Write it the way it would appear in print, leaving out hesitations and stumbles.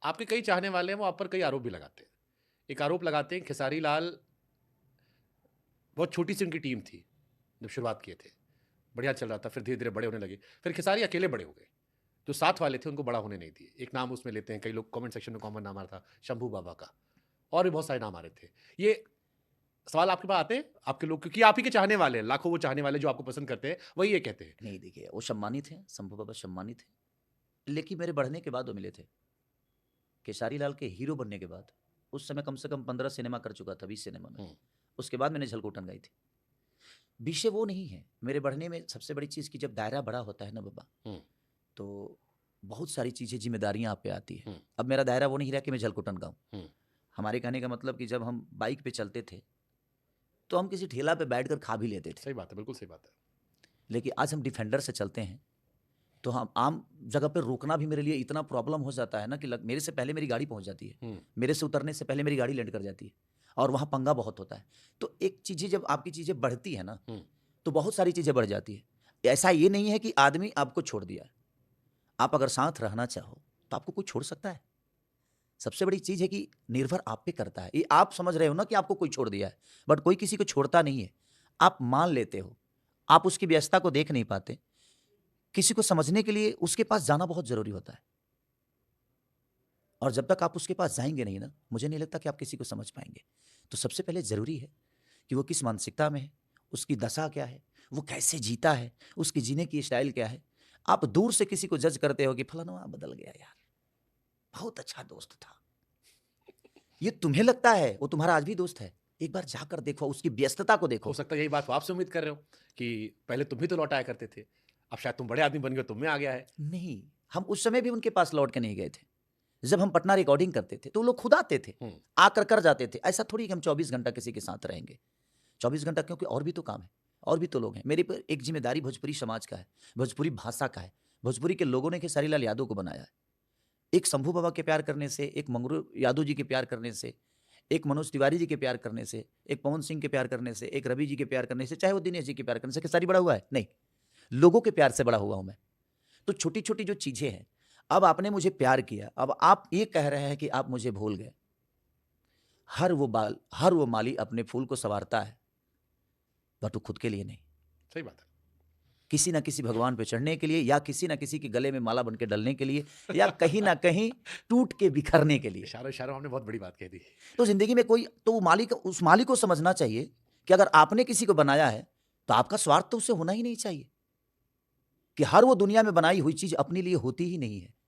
आपके कई चाहने वाले हैं, वो आप पर कई आरोप भी लगाते हैं। एक आरोप लगाते हैं, खेसारी लाल बहुत छोटी-सी उनकी टीम थी, जब शुरुआत किए थे। बढ़िया चल रहा था, फिर धीरे-धीरे बड़े होने लगे। फिर खेसारी अकेले बड़े हो गए। जो साथ वाले थे, उनको बड़ा होने नहीं दिए। एक नाम उसमें लेते हैं, कई लोग कमेंट सेक्शन में कॉमन नाम आ रहा था, शंभू बाबा का। और भी बहुत सारे नाम आ रहे थे। ये सवाल आपके पास आते हैं? आपके लोग, क्योंकि आप ही के चाहने वाले हैं, लाखों वो चाहने वाले जो आपको पसंद करते हैं, वही ये कहते हैं। नहीं देखिए, वो सम्मानित हैं, शंभू बाबा सम्मानित हैं। लेकिन मेरे बढ़ने के बाद वो मिले थे। खेसारी लाल के हीरो बनने के बाद, उस समय कम से कम 15 सिनेमा कर चुका था, 20 सिनेमा में। हुँ, उसके बाद मैंने झलकोटन गाई थी। विषय वो नहीं है। मेरे बढ़ने में सबसे बड़ी चीज़ कि जब दायरा बड़ा होता है ना बाबा, हुँ, तो बहुत सारी चीज़ें, ज़िम्मेदारियाँ आप पे आती हैं। हुँ, अब मेरा दायरा वो नहीं रहा कि मैं झलकोटन गाऊँ। हुँ। हमारे कहने का मतलब कि जब हम बाइक पे चलते थे, तो हम किसी ठेला पे बैठकर खा भी लेते थे। सही बात है, बिल्कुल सही बात है। लेकिन आज हम डिफेंडर से चलते हैं, तो हम आम जगह पे रुकना भी मेरे लिए इतना प्रॉब्लम हो जाता है ना कि मेरे से पहले मेरी गाड़ी पहुंच जाती है। हुँ, मेरे से उतरने से पहले मेरी गाड़ी लैंड कर जाती है, और वहाँ पंगा बहुत होता है। तो एक चीज़ें जब आपकी चीज़ें बढ़ती है ना, हुँ। तो बहुत सारी चीज़ें बढ़ जाती है। ऐसा ये नहीं है कि आदमी आपको छोड़ दिया है। आप अगर साथ रहना चाहो, तो आपको कोई छोड़ सकता है? सबसे बड़ी चीज़ है कि निर्भर आप पे करता है। ये आप समझ रहे हो ना कि आपको कोई छोड़ दिया है, बट कोई किसी को छोड़ता नहीं है। आप मान लेते हो, आप उसकी व्यस्तता को देख नहीं पाते। किसी को समझने के लिए उसके पास जाना बहुत ज़रूरी होता है, और जब तक आप उसके पास जाएँगे नहीं ना, मुझे नहीं लगता कि आप किसी को समझ पाएँगे। तो सबसे पहले ज़रूरी है कि वो किस मानसिकता में है, उसकी दशा क्या है, वो कैसे जीता है, उसकी जीने की स्टाइल क्या है। आप दूर से किसी को जज करते हो कि फलाना बदल गया यार, बहुत अच्छा दोस्त था। ये तुम्हें लगता है, वो तुम्हारा आज भी दोस्त है। एक बार जाकर देखो, उसकी व्यस्तता को हो देखो। सकता है यही बात वो आपसे उम्मीद कर रहे हो कि पहले तुम भी तो लौट आया करते थे। अब शायद तुम बड़े आदमी बन गए हो, तुम में आ गया है। नहीं, हम उस समय भी उनके पास लौट के नहीं गए थे। जब हम पटना रिकॉर्डिंग करते थे, तो वो लोग खुद आते थे, हुँ, आकर कर जाते थे। ऐसा थोड़ी कि हम 24 घंटा किसी के साथ रहेंगे। 24 घंटा, क्योंकि और भी तो काम है, और भी तो लोग हैं। मेरे पर एक ज़िम्मेदारी भोजपुरी समाज का है, भोजपुरी भाषा का है। भोजपुरी के लोगों ने खेसारी लाल यादव को बनाया है। एक शंभू बाबा के प्यार करने से, एक मंगरू यादव जी के प्यार करने से, एक मनोज तिवारी जी के प्यार करने से, एक पवन सिंह के प्यार करने से, एक रवि जी के प्यार करने से, चाहे वो दिनेश जी के प्यार करने से खेसारी बड़ा हुआ है? नहीं, लोगों के प्यार से बड़ा हुआ हूँ मैं। तो छोटी-छोटी जो चीज़ें हैं, अब आपने मुझे प्यार किया, अब आप ये कह रहे हैं कि आप मुझे भूल गए। हर वो माली अपने फूल को सँवारता है, बट वो खुद के लिए नहीं। सही बात है। किसी न किसी भगवान पे चढ़ने के लिए, या किसी न किसी के गले में माला बन के डलने के लिए, या कहीं न कहीं टूट के बिखरने के लिए। इशारों-इशारों में आपने बहुत बड़ी बात कह दी। तो ज़िंदगी में कोई तो वो मालिक, उस मालिक को समझना चाहिए कि अगर आपने किसी को बनाया है, तो आपका स्वार्थ तो उससे होना ही नहीं चाहिए, कि हर वो दुनिया में बनाई हुई चीज़ अपने लिए होती ही नहीं है।